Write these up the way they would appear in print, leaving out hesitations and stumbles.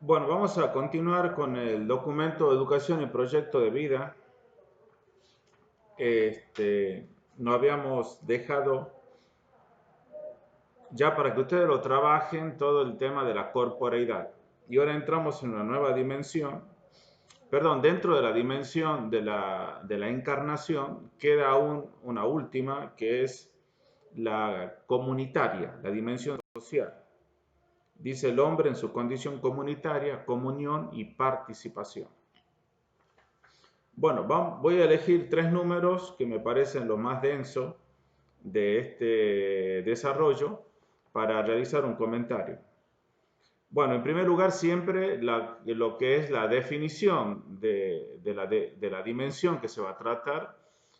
Bueno, vamos a continuar con el documento de educación y proyecto de vida. No habíamos dejado ya para que ustedes lo trabajen todo el tema de la corporeidad. Y ahora entramos en una nueva dimensión. Perdón, dentro de la dimensión de la encarnación queda aún una última que es la comunitaria, la dimensión social. Dice el hombre en su condición comunitaria, comunión y participación. Bueno, voy a elegir tres números que me parecen lo más denso de este desarrollo para realizar un comentario. Bueno, en primer lugar, siempre lo que es la definición de la dimensión que se va a tratar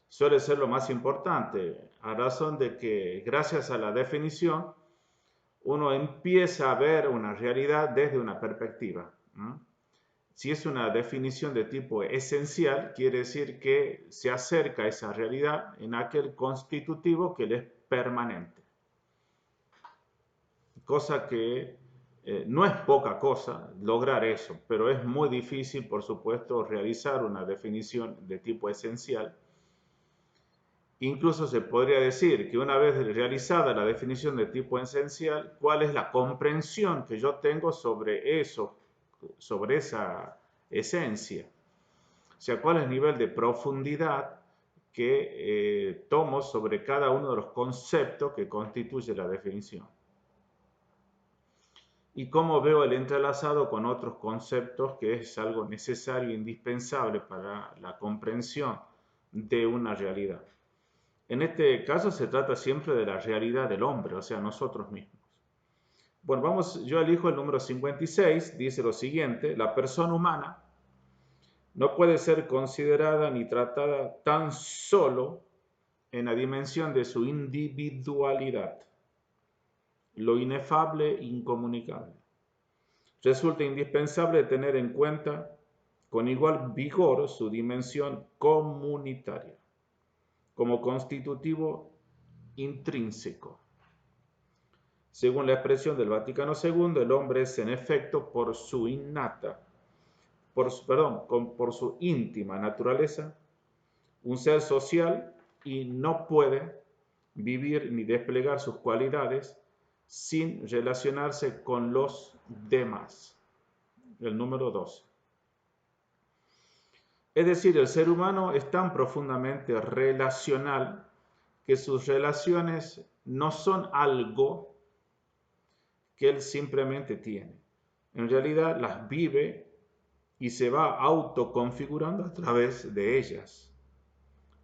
suele ser lo más importante, a razón de que gracias a la definición uno empieza a ver una realidad desde una perspectiva. Si es una definición de tipo esencial, quiere decir que se acerca a esa realidad en aquel constitutivo que le es permanente. Cosa que no es poca cosa lograr eso, pero es muy difícil, por supuesto, realizar una definición de tipo esencial. Incluso se podría decir que una vez realizada la definición de tipo esencial, ¿cuál es la comprensión que yo tengo sobre eso, sobre esa esencia? O sea, cuál es el nivel de profundidad que tomo sobre cada uno de los conceptos que constituye la definición. Y cómo veo el entrelazado con otros conceptos que es algo necesario e indispensable para la comprensión de una realidad. En este caso se trata siempre de la realidad del hombre, o sea, nosotros mismos. Bueno, yo elijo el número 56, dice lo siguiente: la persona humana no puede ser considerada ni tratada tan solo en la dimensión de su individualidad, lo inefable e incomunicable. Resulta indispensable tener en cuenta con igual vigor su dimensión comunitaria, como constitutivo intrínseco. Según la expresión del Vaticano II, el hombre es en efecto por su por su íntima naturaleza, un ser social y no puede vivir ni desplegar sus cualidades sin relacionarse con los demás. El número 2. Es decir, el ser humano es tan profundamente relacional que sus relaciones no son algo que él simplemente tiene. En realidad las vive y se va autoconfigurando a través de ellas,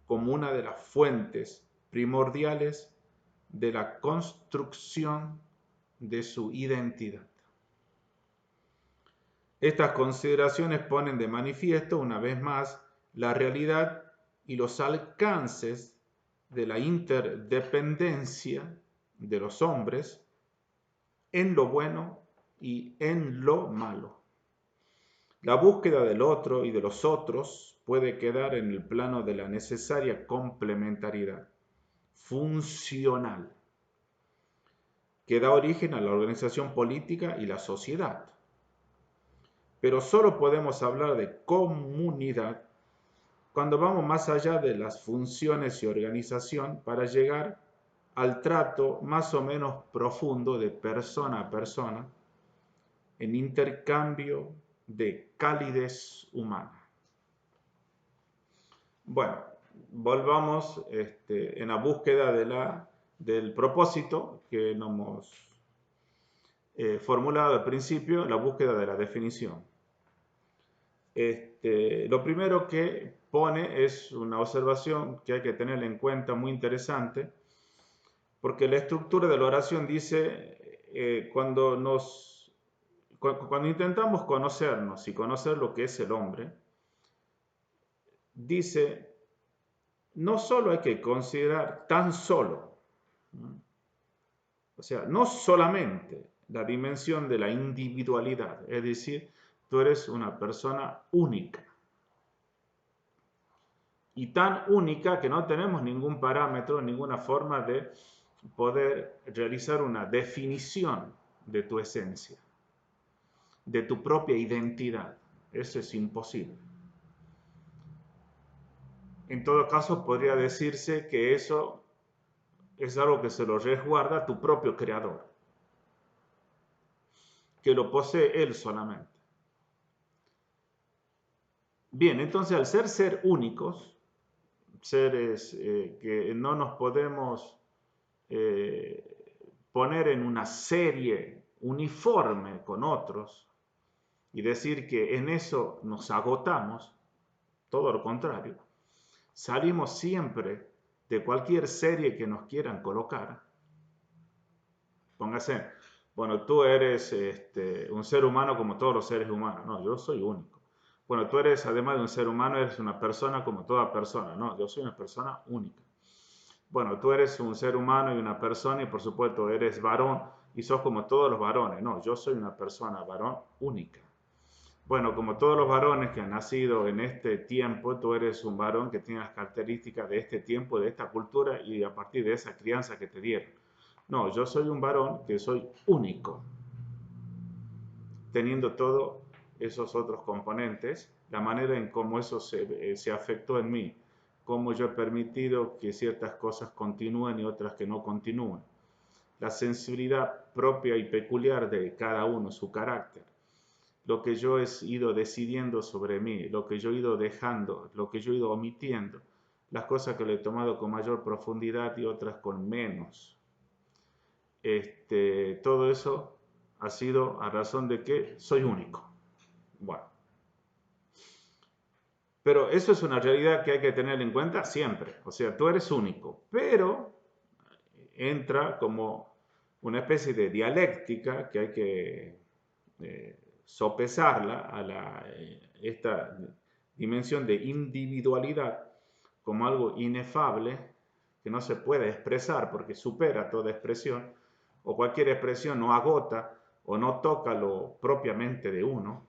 como una de las fuentes primordiales de la construcción de su identidad. Estas consideraciones ponen de manifiesto una vez más la realidad y los alcances de la interdependencia de los hombres en lo bueno y en lo malo. La búsqueda del otro y de los otros puede quedar en el plano de la necesaria complementariedad funcional que da origen a la organización política y la sociedad. Pero solo podemos hablar de comunidad cuando vamos más allá de las funciones y organización para llegar al trato más o menos profundo de persona a persona en intercambio de calidez humana. Bueno, volvamos en la búsqueda del propósito que nos hemos formulado al principio, la búsqueda de la definición. Lo primero que pone es una observación que hay que tener en cuenta muy interesante, porque la estructura de la oración dice, cuando intentamos conocernos y conocer lo que es el hombre, dice, no solo hay que considerar tan solo, o sea, no solamente la dimensión de la individualidad, es decir, tú eres una persona única. Y tan única que no tenemos ningún parámetro, ninguna forma de poder realizar una definición de tu esencia. de tu propia identidad. Eso es imposible. En todo caso, podría decirse que eso es algo que se lo resguarda tu propio creador, que lo posee él solamente. Bien, entonces al ser únicos, seres que no nos podemos poner en una serie uniforme con otros y decir que en eso nos agotamos, todo lo contrario, salimos siempre de cualquier serie que nos quieran colocar. Póngase, bueno, tú eres un ser humano como todos los seres humanos. No, yo soy único. Bueno, tú eres, además de un ser humano, eres una persona como toda persona. No, yo soy una persona única. Bueno, tú eres un ser humano y una persona y por supuesto eres varón y sos como todos los varones. No, yo soy una persona varón única. Bueno, como todos los varones que han nacido en este tiempo, tú eres un varón que tiene las características de este tiempo, de esta cultura y a partir de esa crianza que te dieron. No, yo soy un varón que soy único, teniendo todos esos otros componentes, la manera en cómo eso se afectó en mí, cómo yo he permitido que ciertas cosas continúen y otras que no continúen, la sensibilidad propia y peculiar de cada uno, su carácter, lo que yo he ido decidiendo sobre mí, lo que yo he ido dejando, lo que yo he ido omitiendo, las cosas que le he tomado con mayor profundidad y otras con menos. Todo eso ha sido a razón de que soy único. Bueno, pero eso es una realidad que hay que tener en cuenta siempre. O sea, tú eres único, pero entra como una especie de dialéctica que hay que sopesarla a esta dimensión de individualidad como algo inefable que no se puede expresar porque supera toda expresión, o cualquier expresión no agota o no toca lo propiamente de uno.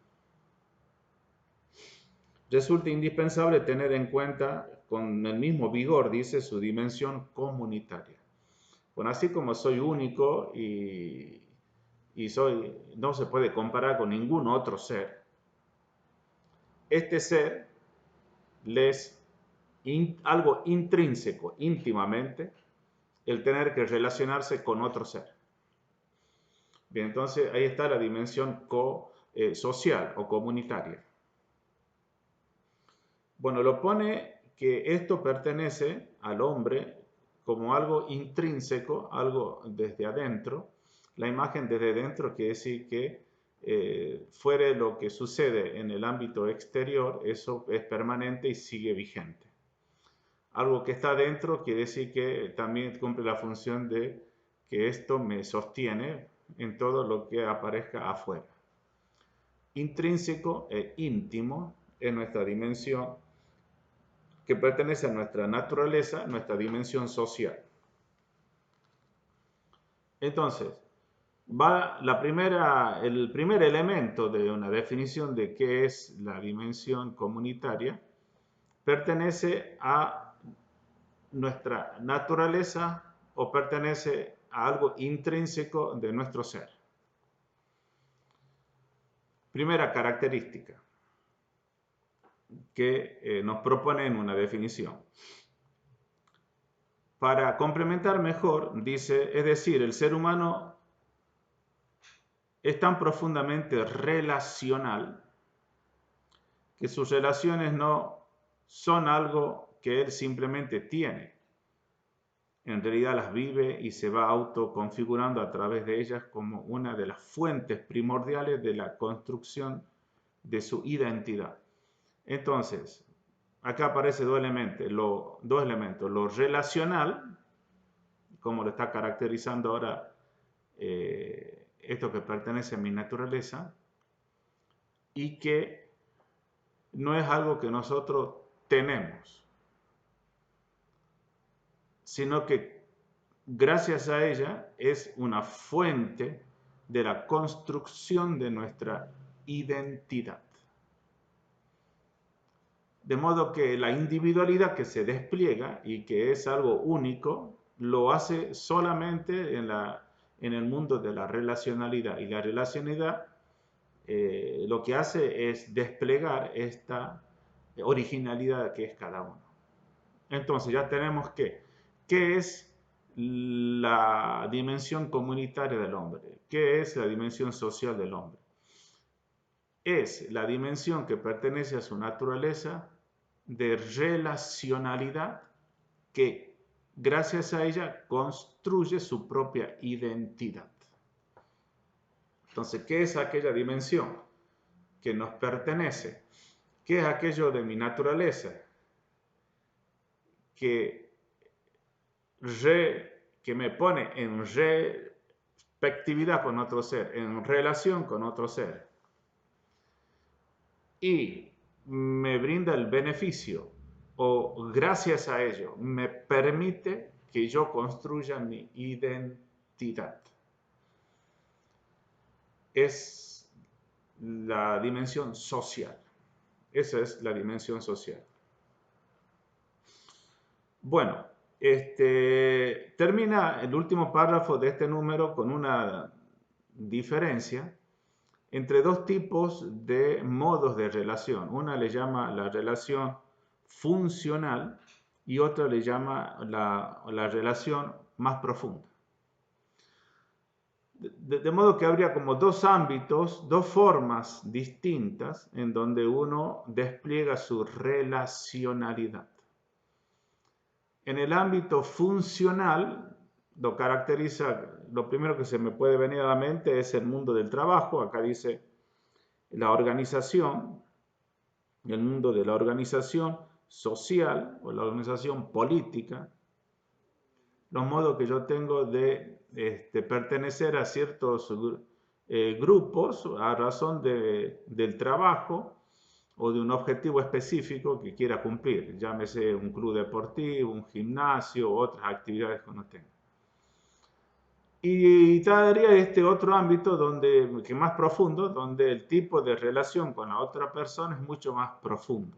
Resulta indispensable tener en cuenta con el mismo vigor, dice, su dimensión comunitaria. Bueno, así como soy único y no se puede comparar con ningún otro ser, este ser les algo intrínseco, íntimamente, el tener que relacionarse con otro ser. Bien, entonces ahí está la dimensión social o comunitaria. Bueno, lo pone que esto pertenece al hombre como algo intrínseco, algo desde adentro. La imagen desde dentro quiere decir que fuera lo que sucede en el ámbito exterior, eso es permanente y sigue vigente. Algo que está dentro quiere decir que también cumple la función de que esto me sostiene en todo lo que aparezca afuera. Intrínseco e íntimo es nuestra dimensión que pertenece a nuestra naturaleza, nuestra dimensión social. Entonces, el primer elemento de una definición de qué es la dimensión comunitaria, pertenece a nuestra naturaleza o pertenece a algo intrínseco de nuestro ser. Primera característica que nos propone en una definición. Para complementar mejor, dice, es decir, el ser humano es tan profundamente relacional que sus relaciones no son algo que él simplemente tiene. En realidad las vive y se va autoconfigurando a través de ellas como una de las fuentes primordiales de la construcción de su identidad. Entonces, acá aparece dos elementos, lo relacional, como lo está caracterizando ahora esto que pertenece a mi naturaleza, y que no es algo que nosotros tenemos, sino que gracias a ella es una fuente de la construcción de nuestra identidad. De modo que la individualidad que se despliega y que es algo único, lo hace solamente en el mundo de la relacionalidad. Y la relacionalidad lo que hace es desplegar esta originalidad que es cada uno. Entonces ya tenemos ¿qué es la dimensión comunitaria del hombre? ¿Qué es la dimensión social del hombre? Es la dimensión que pertenece a su naturaleza de relacionalidad que gracias a ella construye su propia identidad. Entonces, ¿qué es aquella dimensión que nos pertenece? ¿Qué es aquello de mi naturaleza que me pone en respectividad con otro ser, en relación con otro ser? Y me brinda el beneficio o gracias a ello me permite que yo construya mi identidad. Es la dimensión social. Esa es la dimensión social. Bueno, termina el último párrafo de este número con una diferencia entre dos tipos de modos de relación. Una le llama la relación funcional y otra le llama la relación más profunda. De modo que habría como dos ámbitos, dos formas distintas en donde uno despliega su relacionalidad. En el ámbito funcional, lo caracteriza, lo primero que se me puede venir a la mente es el mundo del trabajo. Acá dice la organización, el mundo de la organización social o la organización política, los modos que yo tengo de pertenecer a ciertos grupos a razón del trabajo o de un objetivo específico que quiera cumplir, llámese un club deportivo, un gimnasio u otras actividades que uno tenga. Y daría este otro ámbito que más profundo, donde el tipo de relación con la otra persona es mucho más profundo.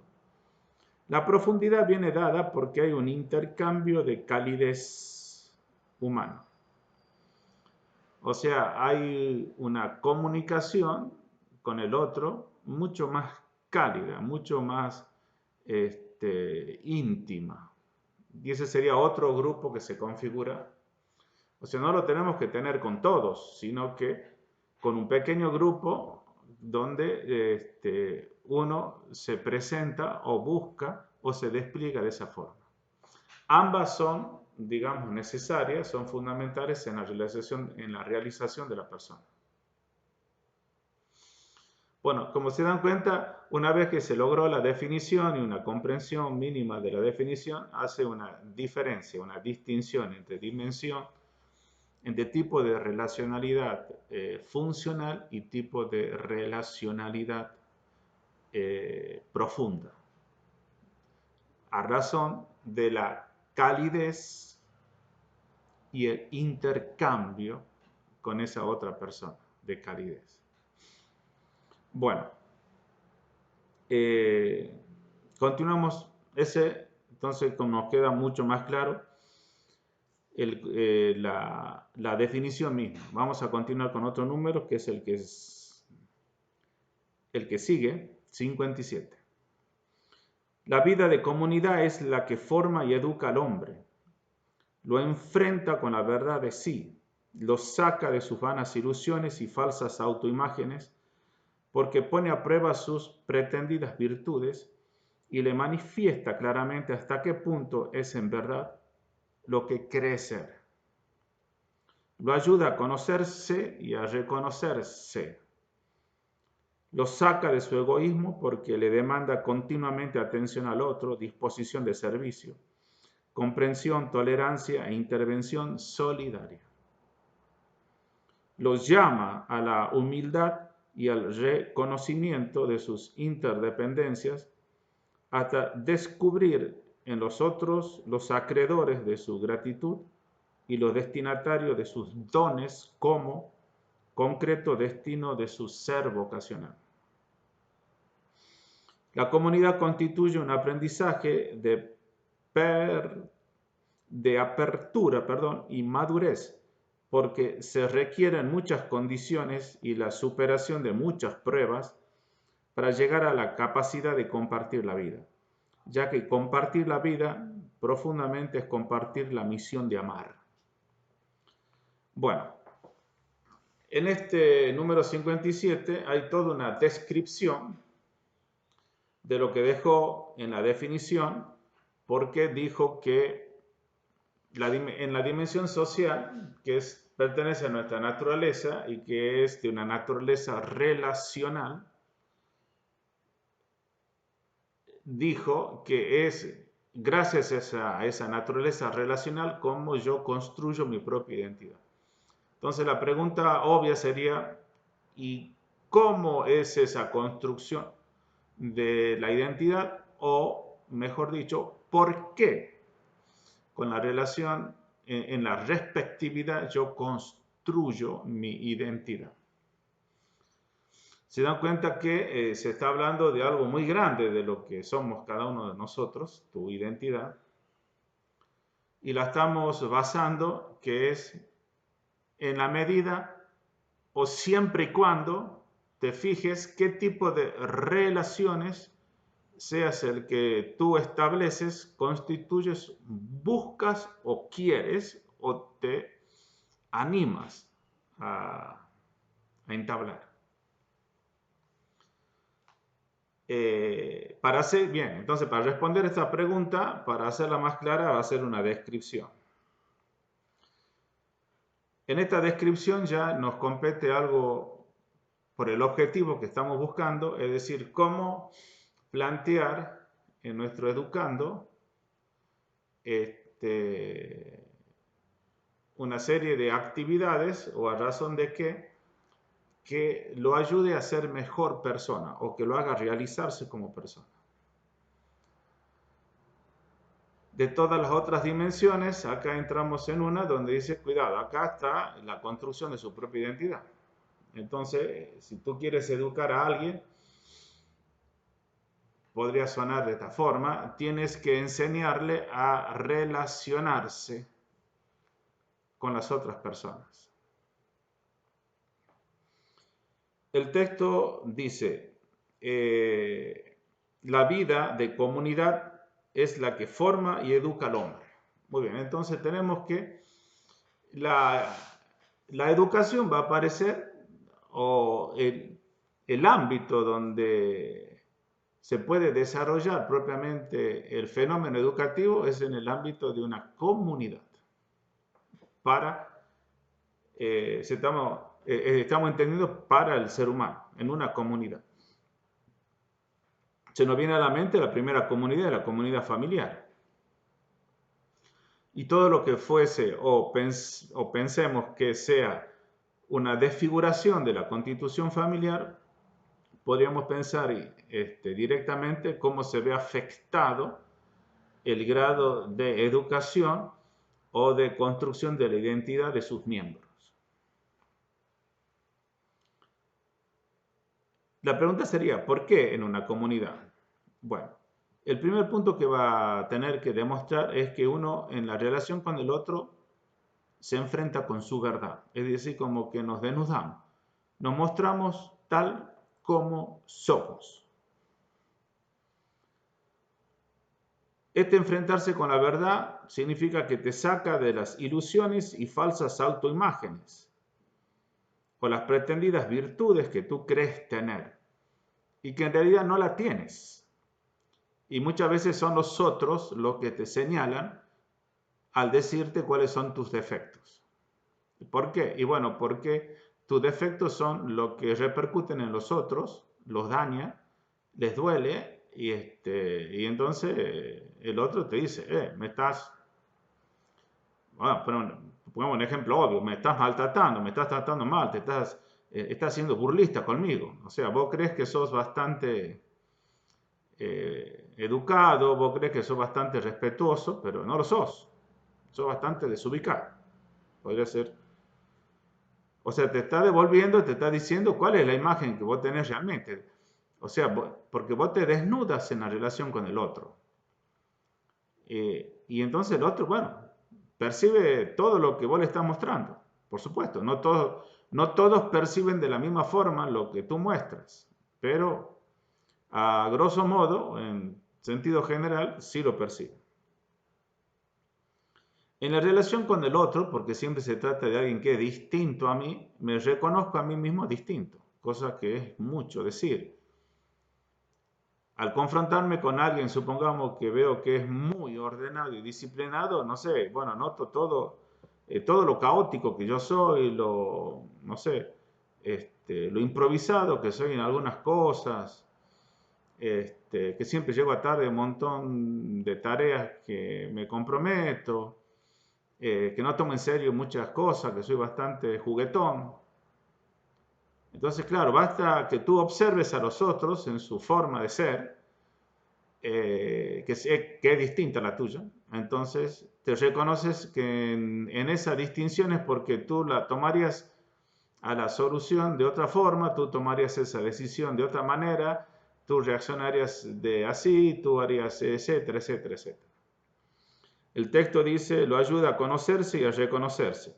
La profundidad viene dada porque hay un intercambio de calidez humana. O sea, hay una comunicación con el otro mucho más cálida, mucho más íntima. Y ese sería otro grupo que se configura. O sea, no lo tenemos que tener con todos, sino que con un pequeño grupo donde uno se presenta o busca o se despliega de esa forma. Ambas son, digamos, necesarias, son fundamentales en la realización de la persona. Bueno, como se dan cuenta, una vez que se logró la definición y una comprensión mínima de la definición, hace una diferencia, una distinción entre dimensión, entre tipo de relacionalidad funcional y tipo de relacionalidad profunda, a razón de la calidez y el intercambio con esa otra persona de calidez. Bueno, continuamos entonces como nos queda mucho más claro la definición misma. Vamos a continuar con otro número que es el que sigue, 57. La vida de comunidad es la que forma y educa al hombre. Lo enfrenta con la verdad de sí, lo saca de sus vanas ilusiones y falsas autoimágenes, porque pone a prueba sus pretendidas virtudes y le manifiesta claramente hasta qué punto es en verdad lo que cree ser. Lo ayuda a conocerse y a reconocerse. Lo saca de su egoísmo porque le demanda continuamente atención al otro, disposición de servicio, comprensión, tolerancia e intervención solidaria. Los llama a la humildad y al reconocimiento de sus interdependencias hasta descubrir en los otros los acreedores de su gratitud y los destinatarios de sus dones como concreto destino de su ser vocacional. La comunidad constituye un aprendizaje de apertura y madurez porque se requieren muchas condiciones y la superación de muchas pruebas para llegar a la capacidad de compartir la vida, ya que compartir la vida profundamente es compartir la misión de amar. Bueno, en este número 57 hay toda una descripción de lo que dejó en la definición, porque dijo que en la dimensión social, que pertenece a nuestra naturaleza y que es de una naturaleza relacional, dijo que es gracias a esa naturaleza relacional como yo construyo mi propia identidad. Entonces la pregunta obvia sería, ¿y cómo es esa construcción de la identidad? O, mejor dicho, ¿por qué con la relación, en la respectividad, yo construyo mi identidad? Se dan cuenta que se está hablando de algo muy grande de lo que somos cada uno de nosotros, tu identidad, y la estamos basando que es en la medida o siempre y cuando te fijes qué tipo de relaciones, seas el que tú estableces, constituyes, buscas o quieres o te animas a entablar. Entonces para responder esta pregunta, para hacerla más clara, va a ser una descripción. En esta descripción ya nos compete algo por el objetivo que estamos buscando, es decir, cómo plantear en nuestro educando una serie de actividades o a razón de que lo ayude a ser mejor persona o que lo haga realizarse como persona. De todas las otras dimensiones, acá entramos en una donde dice, cuidado, acá está la construcción de su propia identidad. Entonces, si tú quieres educar a alguien, podría sonar de esta forma, tienes que enseñarle a relacionarse con las otras personas. El texto dice, la vida de comunidad es la que forma y educa al hombre. Muy bien, entonces tenemos que la educación va a aparecer, o el ámbito donde se puede desarrollar propiamente el fenómeno educativo es en el ámbito de una comunidad. Estamos entendiendo para el ser humano, en una comunidad. Se nos viene a la mente la primera comunidad, la comunidad familiar. Y todo lo que fuese o pensemos que sea una desfiguración de la constitución familiar, podríamos pensar directamente cómo se ve afectado el grado de educación o de construcción de la identidad de sus miembros. La pregunta sería, ¿por qué en una comunidad? Bueno, el primer punto que va a tener que demostrar es que uno en la relación con el otro se enfrenta con su verdad, es decir, como que nos desnudamos, nos mostramos tal como somos. Este enfrentarse con la verdad significa que te saca de las ilusiones y falsas autoimágenes o las pretendidas virtudes que tú crees tener y que en realidad no la tienes. Y muchas veces son los otros los que te señalan al decirte cuáles son tus defectos. ¿Por qué? Y bueno, porque tus defectos son lo que repercuten en los otros, los daña, les duele, y entonces el otro te dice, bueno, pongamos un ejemplo obvio, me estás maltratando, me estás tratando mal, estás siendo burlista conmigo. O sea, vos crees que sos bastante educado, vos crees que sos bastante respetuoso, pero no lo sos. Sos bastante desubicado. Podría ser. O sea, te está devolviendo, te está diciendo cuál es la imagen que vos tenés realmente. O sea, porque vos te desnudas en la relación con el otro. Y entonces el otro, bueno, percibe todo lo que vos le estás mostrando. Por supuesto, no todos perciben de la misma forma lo que tú muestras, pero a grosso modo, en sentido general, sí lo perciben. En la relación con el otro, porque siempre se trata de alguien que es distinto a mí, me reconozco a mí mismo distinto, cosa que es mucho decir. Al confrontarme con alguien, supongamos que veo que es muy ordenado y disciplinado, no sé, bueno, noto todo lo caótico que yo soy, no sé, lo improvisado que soy en algunas cosas, que siempre llego a tarde un montón de tareas que me comprometo, que no tomo en serio muchas cosas, que soy bastante juguetón. Entonces, claro, basta que tú observes a los otros en su forma de ser, que es distinta a la tuya. Entonces, te reconoces que en esa distinción es porque tú la tomarías a la solución de otra forma, tú tomarías esa decisión de otra manera, tú reaccionarías de así, tú harías etcétera, etcétera, etcétera. El texto dice, lo ayuda a conocerse y a reconocerse.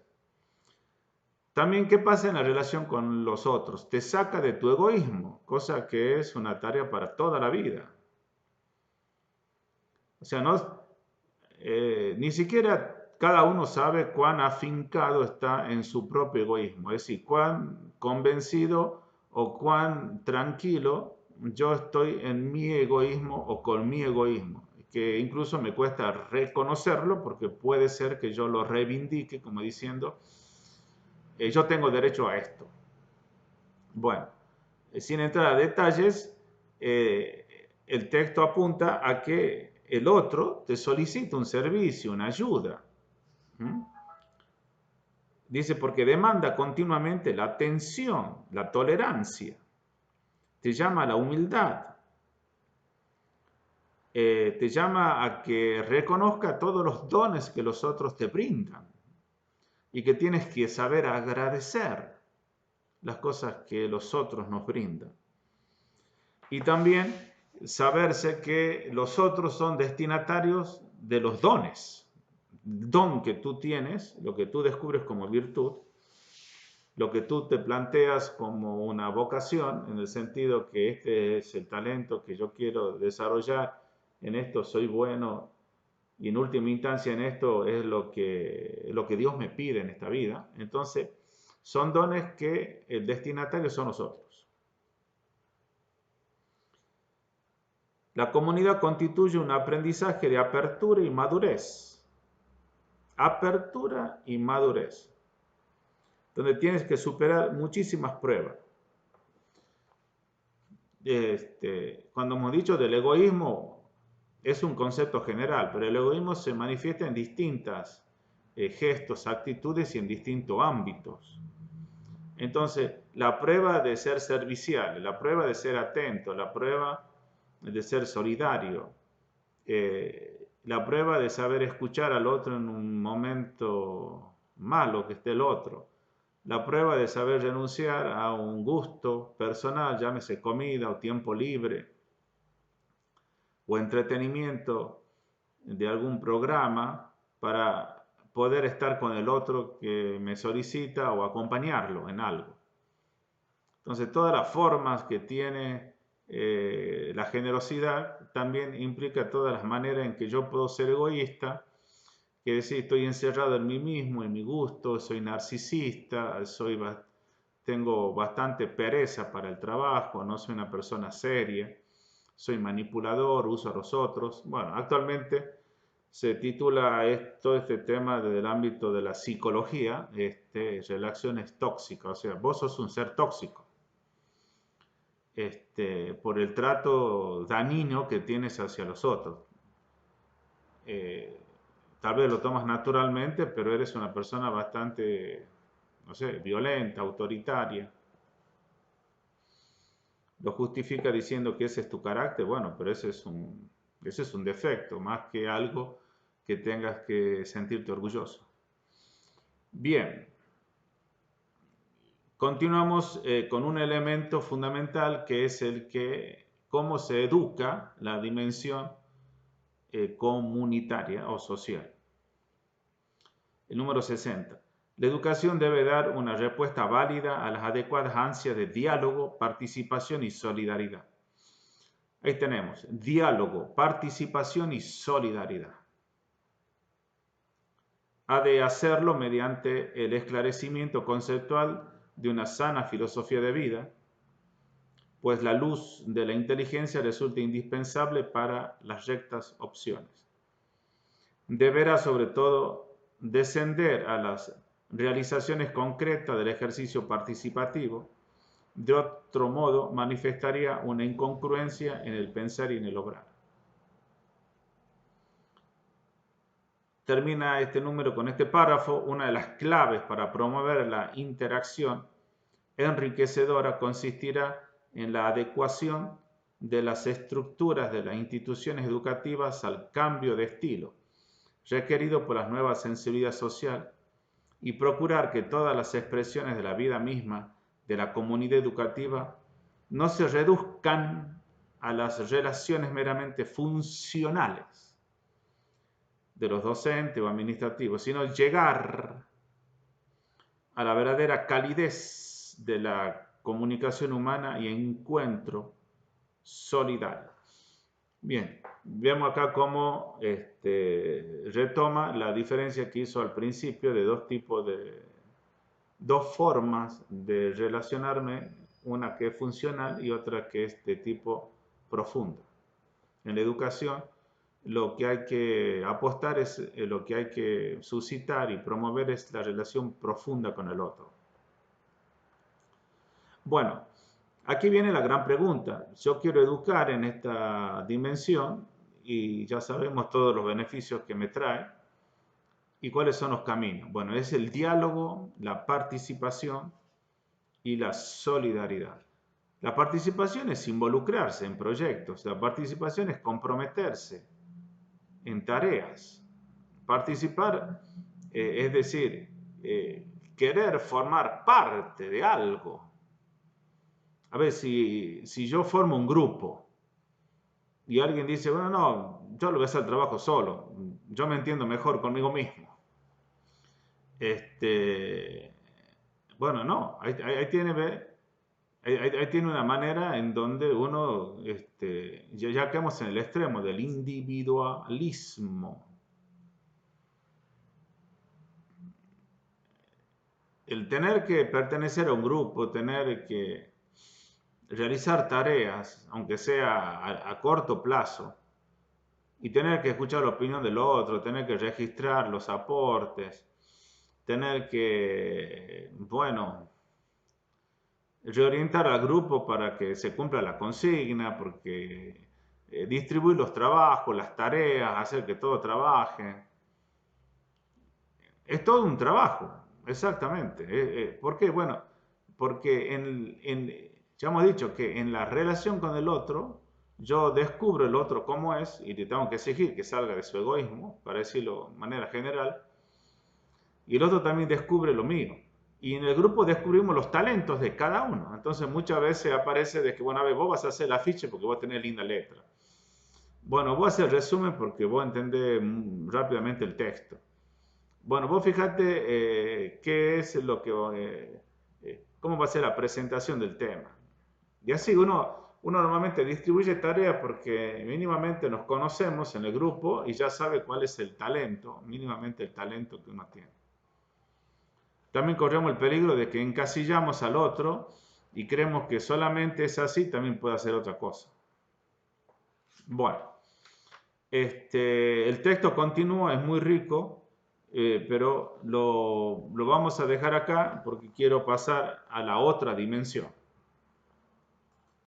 También, ¿qué pasa en la relación con los otros? Te saca de tu egoísmo, cosa que es una tarea para toda la vida. O sea, ni siquiera cada uno sabe cuán afincado está en su propio egoísmo, es decir, cuán convencido o cuán tranquilo yo estoy en mi egoísmo o con mi egoísmo, que incluso me cuesta reconocerlo porque puede ser que yo lo reivindique como diciendo, yo tengo derecho a esto. Bueno, sin entrar a detalles, el texto apunta a que el otro te solicita un servicio, una ayuda. ¿Mm? Dice, porque demanda continuamente la atención, la tolerancia, te llama a la humildad, te llama a que reconozca todos los dones que los otros te brindan y que tienes que saber agradecer las cosas que los otros nos brindan. Y también saberse que los otros son destinatarios de los dones. Don que tú tienes, lo que tú descubres como virtud, lo que tú te planteas como una vocación, en el sentido que este es el talento que yo quiero desarrollar, en esto soy bueno y en última instancia en esto es lo que Dios me pide en esta vida. Entonces, son dones que el destinatario son nosotros. La comunidad constituye un aprendizaje de apertura y madurez. Apertura y madurez. Donde tienes que superar muchísimas pruebas. Cuando hemos dicho del egoísmo, es un concepto general, pero el egoísmo se manifiesta en distintas gestos, actitudes y en distintos ámbitos. Entonces, la prueba de ser servicial, la prueba de ser atento, la prueba de ser solidario, la prueba de saber escuchar al otro en un momento malo que esté el otro, la prueba de saber renunciar a un gusto personal, llámese comida o tiempo libre o entretenimiento de algún programa para poder estar con el otro que me solicita o acompañarlo en algo. Entonces, todas las formas que tiene la generosidad también implica todas las maneras en que yo puedo ser egoísta, que decir, estoy encerrado en mí mismo, en mi gusto, soy narcisista, tengo bastante pereza para el trabajo, no soy una persona seria, soy manipulador, uso a los otros. Bueno, actualmente se titula todo este tema desde el ámbito de la psicología, relaciones tóxicas, o sea, vos sos un ser tóxico. Por el trato dañino que tienes hacia los otros. Tal vez lo tomas naturalmente, pero eres una persona bastante, no sé, violenta, autoritaria. Lo justifica diciendo que ese es tu carácter, bueno, pero ese es un defecto, más que algo que tengas que sentirte orgulloso. Bien, continuamos con un elemento fundamental que es cómo se educa la dimensión comunitaria o social. El número 60. La educación debe dar una respuesta válida a las adecuadas ansias de diálogo, participación y solidaridad. Ahí tenemos, diálogo, participación y solidaridad. Ha de hacerlo mediante el esclarecimiento conceptual de una sana filosofía de vida, pues la luz de la inteligencia resulta indispensable para las rectas opciones. Deberá sobre todo descender a las realizaciones concretas del ejercicio participativo. De otro modo, manifestaría una incongruencia en el pensar y en el obrar. Termina este número con este párrafo. Una de las claves para promover la interacción enriquecedora consistirá en la adecuación de las estructuras de las instituciones educativas al cambio de estilo requerido por la nueva sensibilidad social y procurar que todas las expresiones de la vida misma de la comunidad educativa no se reduzcan a las relaciones meramente funcionales de los docentes o administrativos, sino llegar a la verdadera calidez de la comunicación humana y encuentro solidario. Bien, vemos acá cómo retoma la diferencia que hizo al principio de dos formas de relacionarme, una que es funcional y otra que es de tipo profundo. En la educación, lo que hay que apostar es, lo que hay que suscitar y promover es la relación profunda con el otro. Bueno, aquí viene la gran pregunta. Yo quiero educar en esta dimensión y ya sabemos todos los beneficios que me trae. ¿Y cuáles son los caminos? Bueno, es el diálogo, la participación y la solidaridad. La participación es involucrarse en proyectos. La participación es comprometerse en tareas. Participar, es decir, querer formar parte de algo. A ver, si yo formo un grupo y alguien dice, bueno, no, yo lo voy a hacer el trabajo solo, yo me entiendo mejor conmigo mismo. Bueno, no, ahí tiene una manera en donde uno, ya quedamos en el extremo del individualismo. El tener que pertenecer a un grupo, tener que realizar tareas, aunque sea a corto plazo, y tener que escuchar la opinión del otro, tener que registrar los aportes, tener que, bueno, reorientar al grupo para que se cumpla la consigna, porque distribuir los trabajos, las tareas, hacer que todo trabaje, es todo un trabajo, exactamente. ¿Por qué? Bueno, porque ya hemos dicho que en la relación con el otro, yo descubro el otro cómo es y le tengo que exigir que salga de su egoísmo, para decirlo de manera general, y el otro también descubre lo mío. Y en el grupo descubrimos los talentos de cada uno. Entonces muchas veces aparece de que, bueno, a ver, vos vas a hacer el afiche porque vos tenés linda letra. Bueno, vos haces el resumen porque vos entendés rápidamente el texto. Bueno, vos fíjate qué es lo que, cómo va a ser la presentación del tema. Y así uno normalmente distribuye tareas porque mínimamente nos conocemos en el grupo y ya sabe cuál es el talento, mínimamente el talento que uno tiene. También corremos el peligro de que encasillamos al otro y creemos que solamente es así, también puede hacer otra cosa. Bueno, el texto continúa, es muy rico, pero lo vamos a dejar acá porque quiero pasar a la otra dimensión.